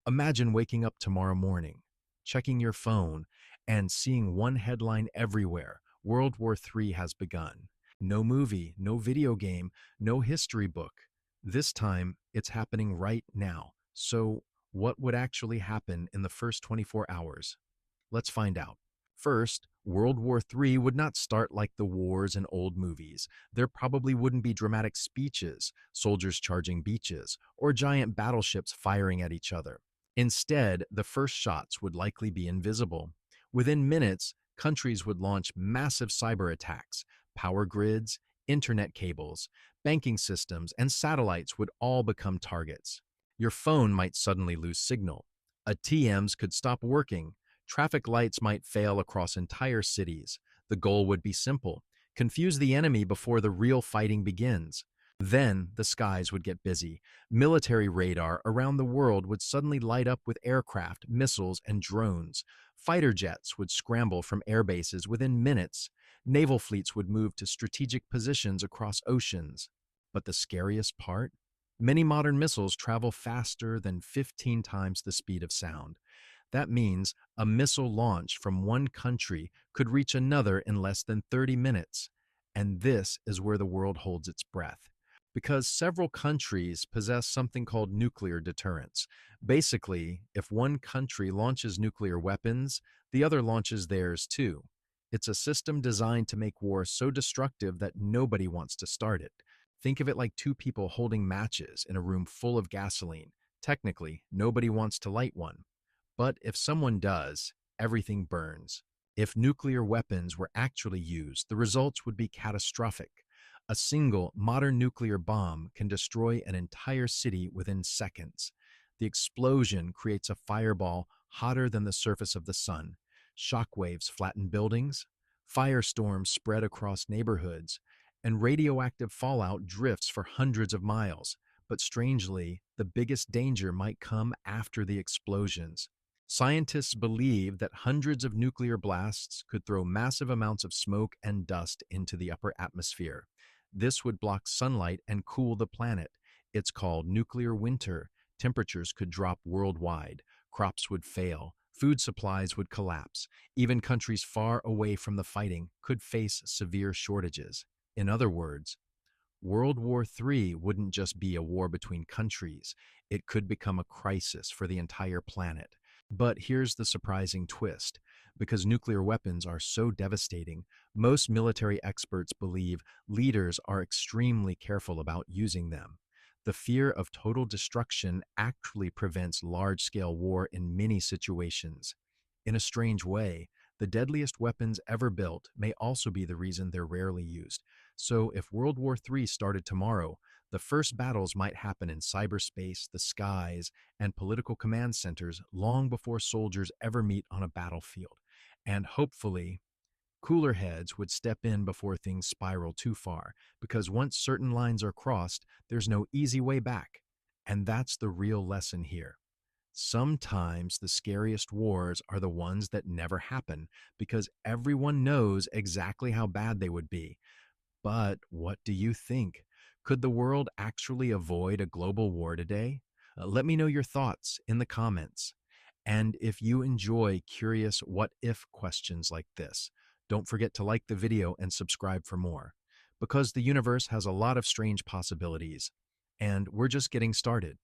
Imagine waking up tomorrow morning, checking your phone, and seeing one headline everywhere: World War III has begun. No movie, no video game, no history book. This time, it's happening right now. So, what would actually happen in the first 24 hours? Let's find out. First, World War III would not start like the wars in old movies. There probably wouldn't be dramatic speeches, soldiers charging beaches, or giant battleships firing at each other. Instead, the first shots would likely be invisible. Within minutes, countries would launch massive cyber attacks. Power grids, internet cables, banking systems, and satellites would all become targets. Your phone might suddenly lose signal. ATMs could stop working. Traffic lights might fail across entire cities. The goal would be simple: confuse the enemy before the real fighting begins. Then the skies would get busy. Military radar around the world would suddenly light up with aircraft, missiles, and drones. Fighter jets would scramble from air bases within minutes. Naval fleets would move to strategic positions across oceans. But the scariest part? Many modern missiles travel faster than 15 times the speed of sound. That means a missile launch from one country could reach another in less than 30 minutes. And this is where the world holds its breath. Because several countries possess something called nuclear deterrence. Basically, if one country launches nuclear weapons, the other launches theirs too. It's a system designed to make war so destructive that nobody wants to start it. Think of it like two people holding matches in a room full of gasoline. Technically, nobody wants to light one. But if someone does, everything burns. If nuclear weapons were actually used, the results would be catastrophic. A single modern nuclear bomb can destroy an entire city within seconds. The explosion creates a fireball hotter than the surface of the sun. Shockwaves flatten buildings, firestorms spread across neighborhoods, and radioactive fallout drifts for hundreds of miles. But strangely, the biggest danger might come after the explosions. Scientists believe that hundreds of nuclear blasts could throw massive amounts of smoke and dust into the upper atmosphere. This would block sunlight and cool the planet. It's called nuclear winter. Temperatures could drop worldwide. Crops would fail. Food supplies would collapse. Even countries far away from the fighting could face severe shortages. In other words, World War III wouldn't just be a war between countries. It could become a crisis for the entire planet. But here's the surprising twist. Because nuclear weapons are so devastating, most military experts believe leaders are extremely careful about using them. The fear of total destruction actually prevents large-scale war in many situations. In a strange way, the deadliest weapons ever built may also be the reason they're rarely used. So if World War III started tomorrow, the first battles might happen in cyberspace, the skies, and political command centers long before soldiers ever meet on a battlefield. And hopefully, cooler heads would step in before things spiral too far, because once certain lines are crossed, there's no easy way back. And that's the real lesson here. Sometimes the scariest wars are the ones that never happen, because everyone knows exactly how bad they would be. But what do you think? Could the world actually avoid a global war today? Let me know your thoughts in the comments. And if you enjoy curious what-if questions like this, don't forget to like the video and subscribe for more. Because the universe has a lot of strange possibilities, and we're just getting started.